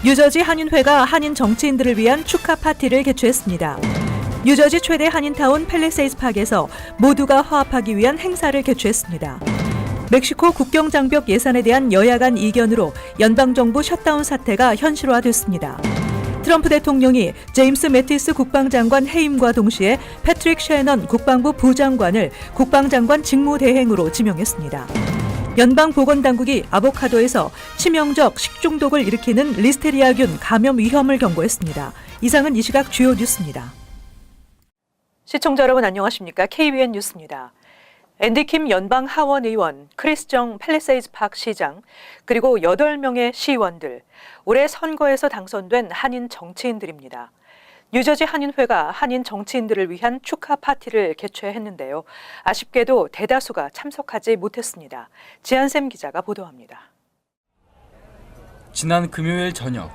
뉴저지 한인회가 한인 정치인들을 위한 축하 파티를 개최했습니다. 뉴저지 최대 한인타운 팰리세이드 파크에서 모두가 화합하기 위한 행사를 개최했습니다. 멕시코 국경 장벽 예산에 대한 여야 간 이견으로 연방정부 셧다운 사태가 현실화됐습니다. 트럼프 대통령이 제임스 매티스 국방장관 해임과 동시에 패트릭 셰넌 국방부 부장관을 국방장관 직무대행으로 지명했습니다. 연방보건당국이 아보카도에서 치명적 식중독을 일으키는 리스테리아균 감염 위험을 경고했습니다. 이상은 이 시각 주요 뉴스입니다. 시청자 여러분 안녕하십니까? KBN 뉴스입니다. 앤디 킴 연방 하원 의원, 크리스 정 팰리세이드 파크 시장, 그리고 8명의 시의원들, 올해 선거에서 당선된 한인 정치인들입니다. 뉴저지 한인회가 한인 정치인들을 위한 축하 파티를 개최했는데요. 아쉽게도 대다수가 참석하지 못했습니다. 지한샘 기자가 보도합니다. 지난 금요일 저녁,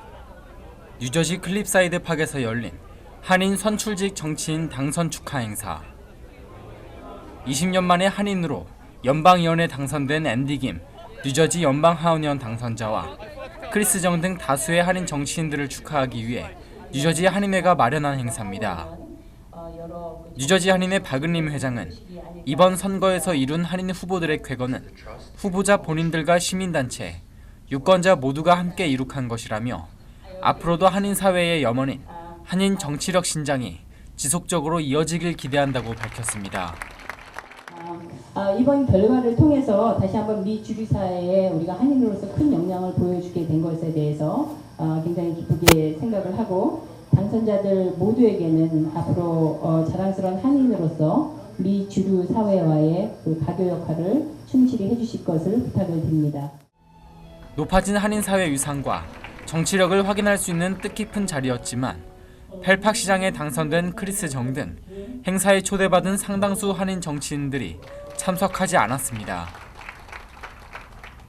뉴저지 클립사이드 파크에서 열린 한인 선출직 정치인 당선 축하 행사. 20년 만에 한인으로 연방의원에 당선된 앤디 김 뉴저지 연방하원의원 당선자와 크리스 정 등 다수의 한인 정치인들을 축하하기 위해 뉴저지 한인회가 마련한 행사입니다. 뉴저지 한인회 박은림 회장은 이번 선거에서 이룬 한인 후보들의 쾌거는 후보자 본인들과 시민단체, 유권자 모두가 함께 이룩한 것이라며 앞으로도 한인 사회의 염원인 한인 정치력 신장이 지속적으로 이어지길 기대한다고 밝혔습니다. 이번 결과를 통해서 다시 한번 미 주류사회에 우리가 한인으로서 큰 역량을 보여주게 된 것에 대해서 굉장히 기쁘게 생각을 하고, 당선자들 모두에게는 앞으로 자랑스러운 한인으로서 미 주류 사회와의 그 가교 역할을 충실히 해주실 것을 부탁을 드립니다. 높아진 한인 사회 위상과 정치력을 확인할 수 있는 뜻깊은 자리였지만 펠팍 시장에 당선된 크리스 정 등 행사에 초대받은 상당수 한인 정치인들이 참석하지 않았습니다.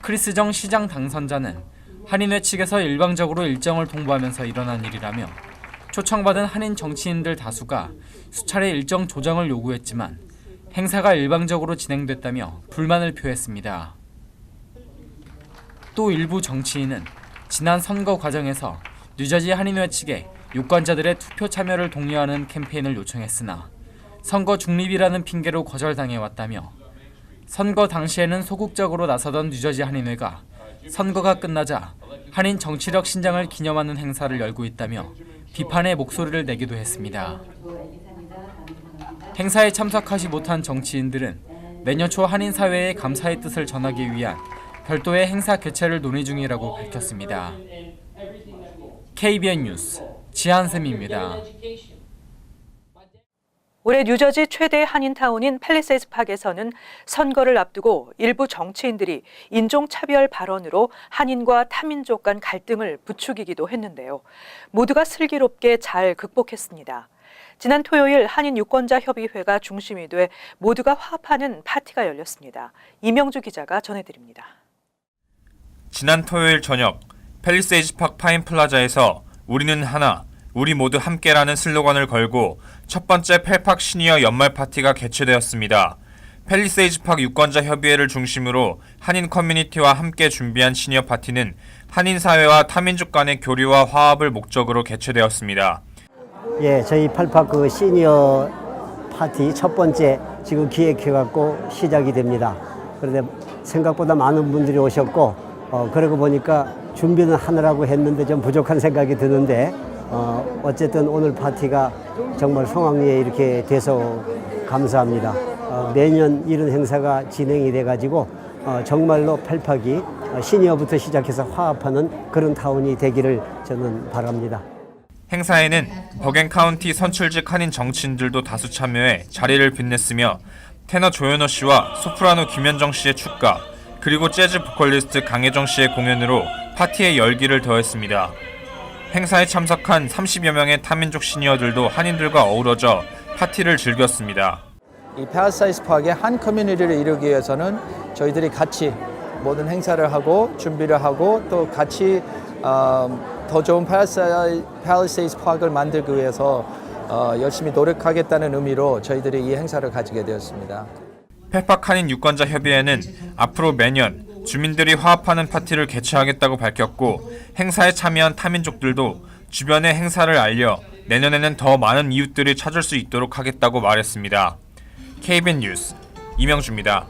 크리스 정 시장 당선자는 한인회 측에서 일방적으로 일정을 통보하면서 일어난 일이라며 초청받은 한인 정치인들 다수가 수차례 일정 조정을 요구했지만 행사가 일방적으로 진행됐다며 불만을 표했습니다. 또 일부 정치인은 지난 선거 과정에서 뉴저지 한인회 측에 유권자들의 투표 참여를 독려하는 캠페인을 요청했으나 선거 중립이라는 핑계로 거절당해왔다며 선거 당시에는 소극적으로 나서던 뉴저지 한인회가 선거가 끝나자 한인 정치력 신장을 기념하는 행사를 열고 있다며 비판의 목소리를 내기도 했습니다. 행사에 참석하지 못한 정치인들은 내년 초 한인 사회에 감사의 뜻을 전하기 위한 별도의 행사 개최를 논의 중이라고 밝혔습니다. KBN 뉴스 지한샘입니다. 올해 뉴저지 최대 한인타운인 팰리세이드 파크에서는 선거를 앞두고 일부 정치인들이 인종차별 발언으로 한인과 타민족 간 갈등을 부추기기도 했는데요. 모두가 슬기롭게 잘 극복했습니다. 지난 토요일 한인유권자협의회가 중심이 돼 모두가 화합하는 파티가 열렸습니다. 이명주 기자가 전해드립니다. 지난 토요일 저녁 팰리세이드 파크 파인 플라자에서 우리는 하나, 우리 모두 함께라는 슬로건을 걸고 첫 번째 펠팍 시니어 연말 파티가 개최되었습니다. 팰리세이드 파크 유권자 협의회를 중심으로 한인 커뮤니티와 함께 준비한 시니어 파티는 한인 사회와 타민족 간의 교류와 화합을 목적으로 개최되었습니다. 예, 저희 펠파크 시니어 파티 첫 번째 지금 기획해갖고 시작이 됩니다. 그런데 생각보다 많은 분들이 오셨고, 그러고 보니까 준비는 하느라고 했는데 좀 부족한 생각이 드는데, 어쨌든 오늘 파티가 정말 성황리에 이렇게 돼서 감사합니다. 매년 이런 행사가 진행이 돼가지고 정말로 펠팍이 시니어부터 시작해서 화합하는 그런 타운이 되기를 저는 바랍니다. 행사에는 버겐 카운티 선출직 한인 정치인들도 다수 참여해 자리를 빛냈으며 테너 조현호 씨와 소프라노 김현정 씨의 축가, 그리고 재즈 보컬리스트 강혜정 씨의 공연으로 파티의 열기를 더했습니다. 행사에 참석한 30여 명의 타민족 시니어들도 한인들과 어우러져 파티를 즐겼습니다. 이 팰리세이드 파크의 한 커뮤니티를 이루기 위해서는 저희들이 같이 모든 행사를 하고 준비를 하고 또 같이 더 좋은 팰리세이드 파크를 만들기 위해서 열심히 노력하겠다는 의미로 저희들이 이 행사를 가지게 되었습니다. 펠팍 한인 유권자 협의회는 앞으로 매년 주민들이 화합하는 파티를 개최하겠다고 밝혔고 행사에 참여한 타민족들도 주변에 행사를 알려 내년에는 더 많은 이웃들이 찾을 수 있도록 하겠다고 말했습니다. KBN 뉴스 이명주입니다.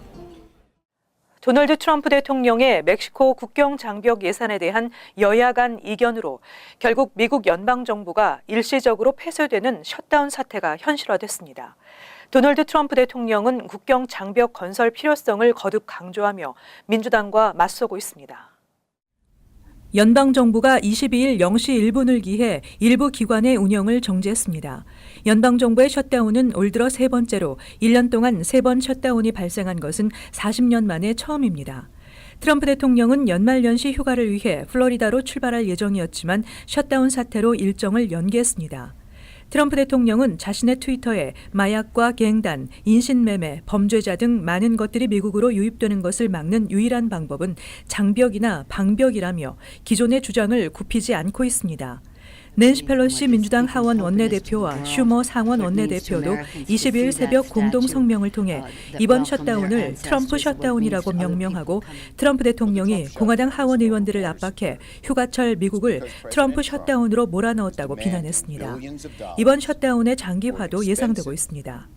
도널드 트럼프 대통령의 멕시코 국경 장벽 예산에 대한 여야 간 이견으로 결국 미국 연방정부가 일시적으로 폐쇄되는 셧다운 사태가 현실화됐습니다. 도널드 트럼프 대통령은 국경 장벽 건설 필요성을 거듭 강조하며 민주당과 맞서고 있습니다. 연방정부가 22일 0시 1분을 기해 일부 기관의 운영을 정지했습니다. 연방정부의 셧다운은 올 들어 세 번째로 1년 동안 3번 셧다운이 발생한 것은 40년 만에 처음입니다. 트럼프 대통령은 연말연시 휴가를 위해 플로리다로 출발할 예정이었지만 셧다운 사태로 일정을 연기했습니다. 트럼프 대통령은 자신의 트위터에 마약과 갱단, 인신매매, 범죄자 등 많은 것들이 미국으로 유입되는 것을 막는 유일한 방법은 장벽이나 방벽이라며 기존의 주장을 굽히지 않고 있습니다. 낸시 펠로시 민주당 하원 원내대표와 슈머 상원 원내대표도 22일 새벽 공동 성명을 통해 이번 셧다운을 트럼프 셧다운이라고 명명하고 트럼프 대통령이 공화당 하원 의원들을 압박해 휴가철 미국을 트럼프 셧다운으로 몰아넣었다고 비난했습니다. 이번 셧다운의 장기화도 예상되고 있습니다.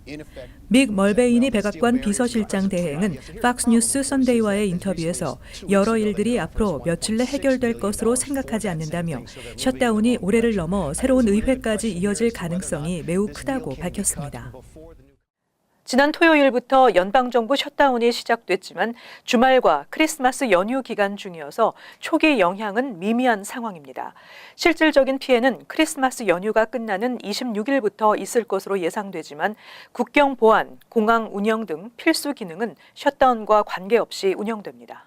믹 멀베이니 백악관 비서실장 대행은 팍스뉴스 선데이와의 인터뷰에서 여러 일들이 앞으로 며칠 내 해결될 것으로 생각하지 않는다며 셧다운이 올해를 넘어 새로운 의회까지 이어질 가능성이 매우 크다고 밝혔습니다. 지난 토요일부터 연방정부 셧다운이 시작됐지만 주말과 크리스마스 연휴 기간 중이어서 초기 영향은 미미한 상황입니다. 실질적인 피해는 크리스마스 연휴가 끝나는 26일부터 있을 것으로 예상되지만 국경 보안, 공항 운영 등 필수 기능은 셧다운과 관계없이 운영됩니다.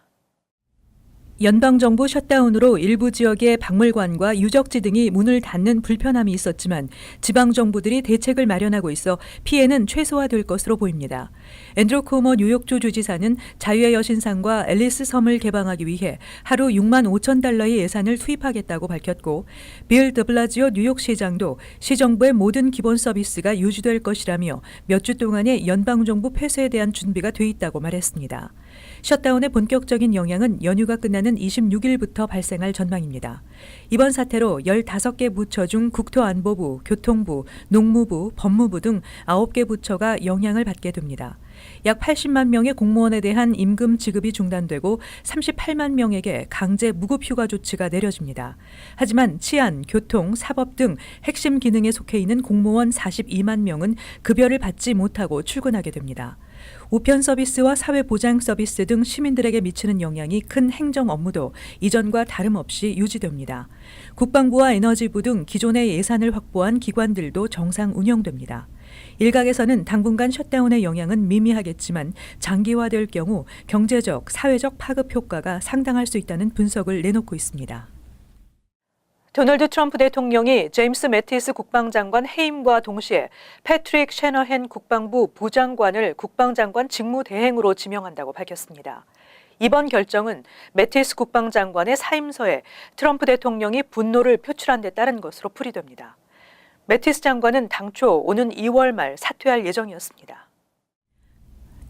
연방정부 셧다운으로 일부 지역의 박물관과 유적지 등이 문을 닫는 불편함이 있었지만 지방정부들이 대책을 마련하고 있어 피해는 최소화될 것으로 보입니다. 앤드루 쿠오모 뉴욕주 주지사는 자유의 여신상과 앨리스 섬을 개방하기 위해 하루 6만 5천 달러의 예산을 투입하겠다고 밝혔고 빌 드블라지오 뉴욕시장도 시정부의 모든 기본 서비스가 유지될 것이라며 몇 주 동안의 연방정부 폐쇄에 대한 준비가 돼 있다고 말했습니다. 셧다운의 본격적인 영향은 연휴가 끝나는 26일부터 발생할 전망입니다. 이번 사태로 15개 부처 중 국토안보부, 교통부, 농무부, 법무부 등 9개 부처가 영향을 받게 됩니다. 약 80만 명의 공무원에 대한 임금 지급이 중단되고 38만 명에게 강제 무급휴가 조치가 내려집니다. 하지만 치안, 교통, 사법 등 핵심 기능에 속해 있는 공무원 42만 명은 급여를 받지 못하고 출근하게 됩니다. 우편 서비스와 사회보장 서비스 등 시민들에게 미치는 영향이 큰 행정 업무도 이전과 다름없이 유지됩니다. 국방부와 에너지부 등 기존의 예산을 확보한 기관들도 정상 운영됩니다. 일각에서는 당분간 셧다운의 영향은 미미하겠지만 장기화될 경우 경제적, 사회적 파급 효과가 상당할 수 있다는 분석을 내놓고 있습니다. 도널드 트럼프 대통령이 제임스 매티스 국방장관 해임과 동시에 패트릭 셰너헨 국방부 부장관을 국방장관 직무대행으로 지명한다고 밝혔습니다. 이번 결정은 매티스 국방장관의 사임서에 트럼프 대통령이 분노를 표출한 데 따른 것으로 풀이됩니다. 매티스 장관은 당초 오는 2월 말 사퇴할 예정이었습니다.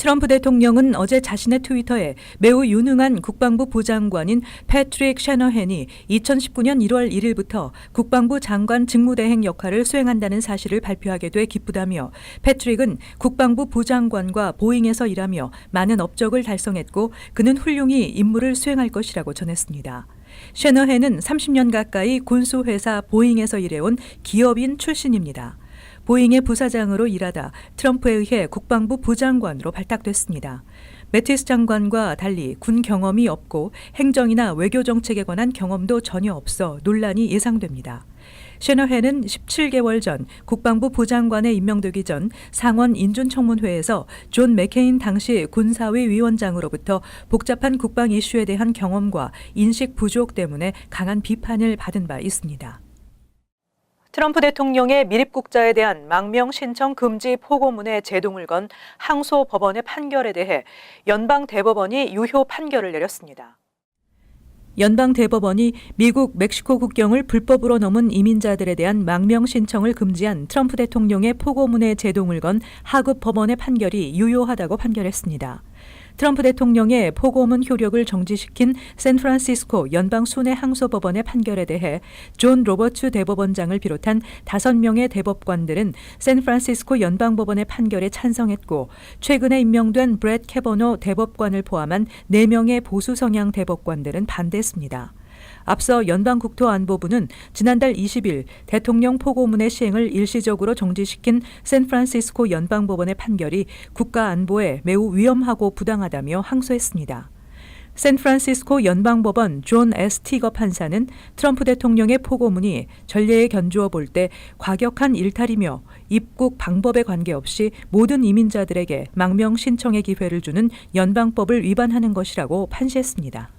트럼프 대통령은 어제 자신의 트위터에 매우 유능한 국방부 부장관인 패트릭 셰너헨이 2019년 1월 1일부터 국방부 장관 직무대행 역할을 수행한다는 사실을 발표하게 돼 기쁘다며 패트릭은 국방부 부장관과 보잉에서 일하며 많은 업적을 달성했고 그는 훌륭히 임무를 수행할 것이라고 전했습니다. 셰너헨은 30년 가까이 군수회사 보잉에서 일해온 기업인 출신입니다. 보잉의 부사장으로 일하다 트럼프에 의해 국방부 부장관으로 발탁됐습니다. 매티스 장관과 달리 군 경험이 없고 행정이나 외교 정책에 관한 경험도 전혀 없어 논란이 예상됩니다. 셰너헨은 17개월 전 국방부 부장관에 임명되기 전 상원 인준청문회에서 존 맥케인 당시 군사위 위원장으로부터 복잡한 국방 이슈에 대한 경험과 인식 부족 때문에 강한 비판을 받은 바 있습니다. 트럼프 대통령의 미립국자에 대한 망명 신청 금지 포고문에 제동을 건 항소 법원의 판결에 대해 연방 대법원이 유효 판결을 내렸습니다. 연방 대법원이 미국 멕시코 국경을 불법으로 넘은 이민자들에 대한 망명 신청을 금지한 트럼프 대통령의 포고문에 제동을 건 하급 법원의 판결이 유효하다고 판결했습니다. 트럼프 대통령의 포고문 효력을 정지시킨 샌프란시스코 연방 순회항소법원의 판결에 대해 존 로버츠 대법원장을 비롯한 5명의 대법관들은 샌프란시스코 연방법원의 판결에 찬성했고 최근에 임명된 브렛 캐버노 대법관을 포함한 4명의 보수 성향 대법관들은 반대했습니다. 앞서 연방국토안보부는 지난달 20일 대통령 포고문의 시행을 일시적으로 정지시킨 샌프란시스코 연방법원의 판결이 국가 안보에 매우 위험하고 부당하다며 항소했습니다. 샌프란시스코 연방법원 존 S. 티거 판사는 트럼프 대통령의 포고문이 전례에 견주어 볼 때 과격한 일탈이며 입국 방법에 관계없이 모든 이민자들에게 망명 신청의 기회를 주는 연방법을 위반하는 것이라고 판시했습니다.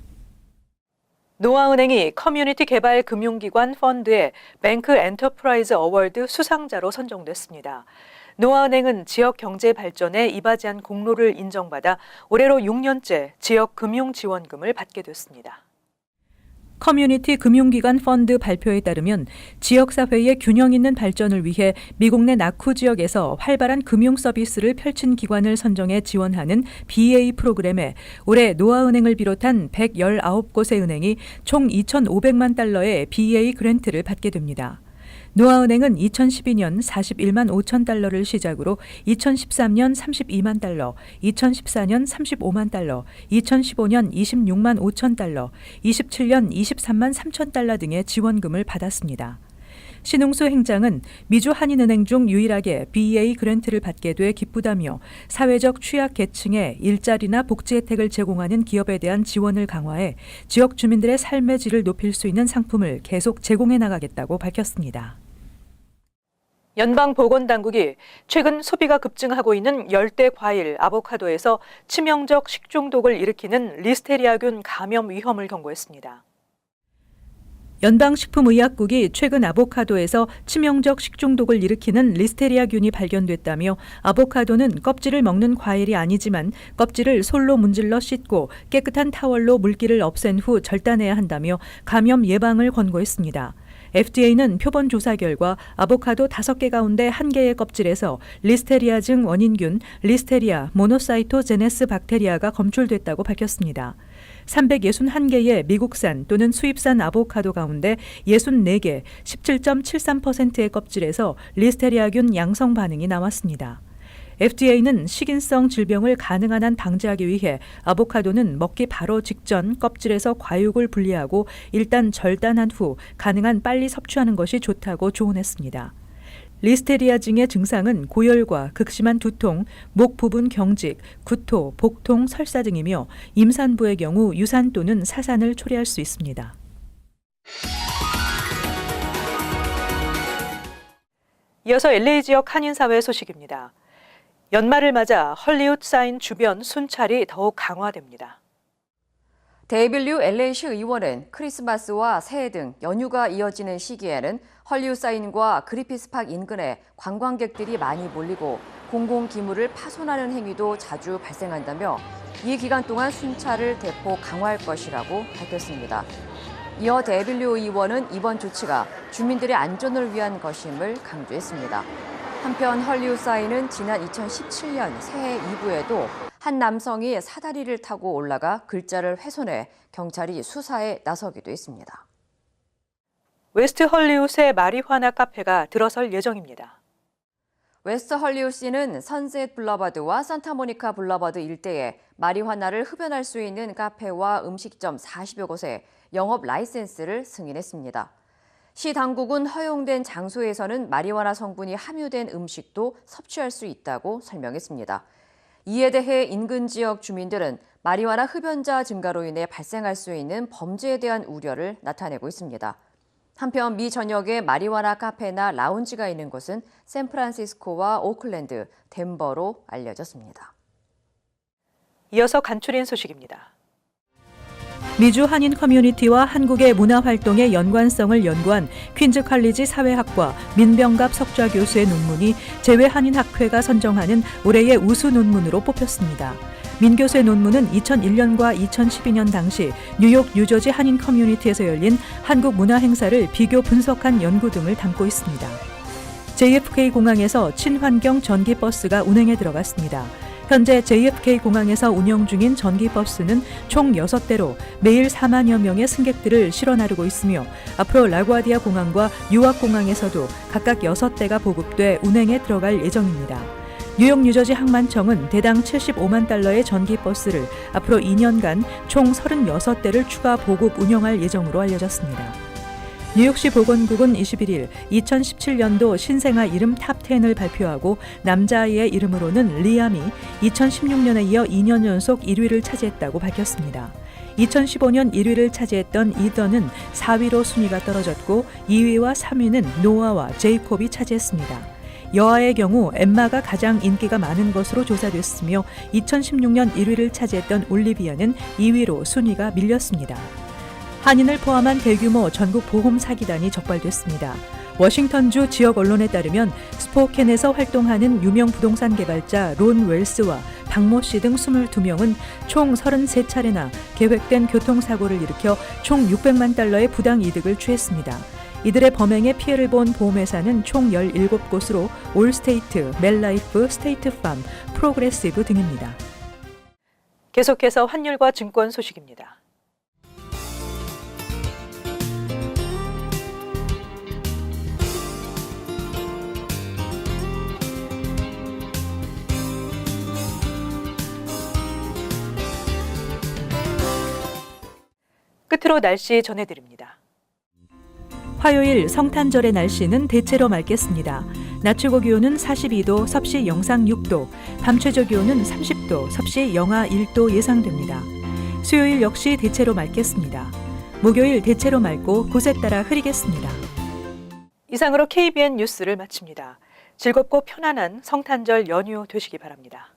노아은행이 커뮤니티 개발 금융기관 펀드의 뱅크 엔터프라이즈 어워드 수상자로 선정됐습니다. 노아은행은 지역 경제 발전에 이바지한 공로를 인정받아 올해로 6년째 지역 금융 지원금을 받게 됐습니다. 커뮤니티 금융기관 펀드 발표에 따르면 지역사회의 균형 있는 발전을 위해 미국 내 나쿠 지역에서 활발한 금융 서비스를 펼친 기관을 선정해 지원하는 BA 프로그램에 올해 노아은행을 비롯한 119곳의 은행이 총 2,500만 달러의 BA 그랜트를 받게 됩니다. 노아은행은 2012년 41만 5천 달러를 시작으로 2013년 32만 달러, 2014년 35만 달러, 2015년 26만 5천 달러, 27년 23만 3천 달러 등의 지원금을 받았습니다. 신웅수 행장은 미주 한인은행 중 유일하게 BA 그랜트를 받게 돼 기쁘다며 사회적 취약 계층에 일자리나 복지 혜택을 제공하는 기업에 대한 지원을 강화해 지역 주민들의 삶의 질을 높일 수 있는 상품을 계속 제공해 나가겠다고 밝혔습니다. 연방보건당국이 최근 소비가 급증하고 있는 열대 과일 아보카도에서 치명적 식중독을 일으키는 리스테리아균 감염 위험을 경고했습니다. 연방식품의약국이 최근 아보카도에서 치명적 식중독을 일으키는 리스테리아균이 발견됐다며 아보카도는 껍질을 먹는 과일이 아니지만 껍질을 솔로 문질러 씻고 깨끗한 타월로 물기를 없앤 후 절단해야 한다며 감염 예방을 권고했습니다. FDA는 표본 조사 결과 아보카도 5개 가운데 1개의 껍질에서 리스테리아증 원인균 리스테리아 모노사이토제네스 박테리아가 검출됐다고 밝혔습니다. 361개의 미국산 또는 수입산 아보카도 가운데 64개, 17.73%의 껍질에서 리스테리아균 양성 반응이 나왔습니다. FDA는 식인성 질병을 가능한 한 방지하기 위해 아보카도는 먹기 바로 직전 껍질에서 과육을 분리하고 일단 절단한 후 가능한 빨리 섭취하는 것이 좋다고 조언했습니다. 리스테리아증의 증상은 고열과 극심한 두통, 목 부분 경직, 구토, 복통, 설사 등이며 임산부의 경우 유산 또는 사산을 초래할 수 있습니다. 이어서 LA 지역 한인사회 소식입니다. 연말을 맞아 헐리우드 사인 주변 순찰이 더욱 강화됩니다. 데이빌 류 LA시 의원은 크리스마스와 새해 등 연휴가 이어지는 시기에는 헐리우드 사인과 그리피스 팍 인근에 관광객들이 많이 몰리고 공공기물을 파손하는 행위도 자주 발생한다며 이 기간 동안 순찰을 대폭 강화할 것이라고 밝혔습니다. 이어 데이빌 류 의원은 이번 조치가 주민들의 안전을 위한 것임을 강조했습니다. 한편 헐리우드 사인은 지난 2017년 새해 이브에도 한 남성이 사다리를 타고 올라가 글자를 훼손해 경찰이 수사에 나서기도 했습니다. 웨스트 헐리우드의 마리화나 카페가 들어설 예정입니다. 웨스트 헐리우드시는 선셋 블러버드와 산타모니카 블러버드 일대에 마리화나를 흡연할 수 있는 카페와 음식점 40여 곳에 영업 라이센스를 승인했습니다. 시 당국은 허용된 장소에서는 마리화나 성분이 함유된 음식도 섭취할 수 있다고 설명했습니다. 이에 대해 인근 지역 주민들은 마리화나 흡연자 증가로 인해 발생할 수 있는 범죄에 대한 우려를 나타내고 있습니다. 한편 미 전역에 마리화나 카페나 라운지가 있는 곳은 샌프란시스코와 오클랜드, 덴버로 알려졌습니다. 이어서 간추린 소식입니다. 미주 한인 커뮤니티와 한국의 문화활동의 연관성을 연구한 퀸즈 칼리지 사회학과 민병갑 석좌 교수의 논문이 재외한인학회가 선정하는 올해의 우수 논문으로 뽑혔습니다. 민 교수의 논문은 2001년과 2012년 당시 뉴욕 뉴저지 한인 커뮤니티에서 열린 한국 문화 행사를 비교 분석한 연구 등을 담고 있습니다. JFK 공항에서 친환경 전기버스가 운행에 들어갔습니다. 현재 JFK 공항에서 운영 중인 전기버스는 총 6대로 매일 4만여 명의 승객들을 실어 나르고 있으며 앞으로 라구아디아 공항과 뉴욕 공항에서도 각각 6대가 보급돼 운행에 들어갈 예정입니다. 뉴욕 뉴저지 항만청은 대당 $75만 의 전기버스를 앞으로 2년간 총 36대를 추가 보급 운영할 예정으로 알려졌습니다. 뉴욕시 보건국은 21일 2017년도 신생아 이름 탑10을 발표하고 남자아이의 이름으로는 리암이 2016년에 이어 2년 연속 1위를 차지했다고 밝혔습니다. 2015년 1위를 차지했던 이던은 4위로 순위가 떨어졌고 2위와 3위는 노아와 제이콥이 차지했습니다. 여아의 경우 엠마가 가장 인기가 많은 것으로 조사됐으며 2016년 1위를 차지했던 올리비아는 2위로 순위가 밀렸습니다. 한인을 포함한 대규모 전국 보험 사기단이 적발됐습니다. 워싱턴주 지역 언론에 따르면 스포켄에서 활동하는 유명 부동산 개발자 론 웰스와 박모 씨 등 22명은 총 33차례나 계획된 교통사고를 일으켜 총 $600만 의 부당 이득을 취했습니다. 이들의 범행에 피해를 본 보험회사는 총 17곳으로 올스테이트, 멜라이프, 스테이트팜, 프로그레시브 등입니다. 계속해서 환율과 증권 소식입니다. 끝으로 날씨 전해드립니다. 화요일 성탄절의 날씨는 대체로 맑겠습니다. 낮 최고 기온은 42도, 섭씨 영상 6도, 밤 최저 기온은 30도, 섭씨 영하 1도 예상됩니다. 수요일 역시 대체로 맑겠습니다. 목요일 대체로 맑고 곳에 따라 흐리겠습니다. 이상으로 KBN 뉴스를 마칩니다. 즐겁고 편안한 성탄절 연휴 되시기 바랍니다.